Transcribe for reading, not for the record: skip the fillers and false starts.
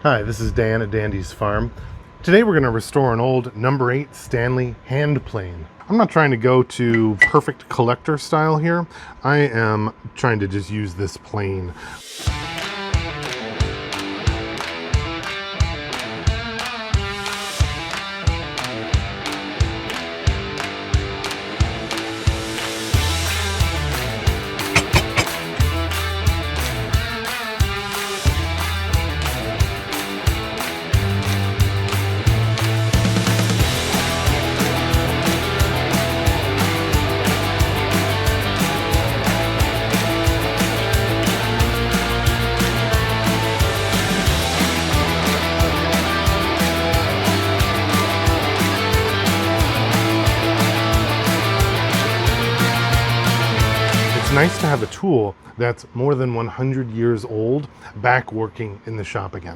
Hi, this is Dan at Dandy's Farm. Today we're going to restore an old number 8 Stanley hand plane. I'm not trying to go to perfect collector style here. I am trying to just use this plane. It's nice to have a tool that's more than 100 years old back working in the shop again.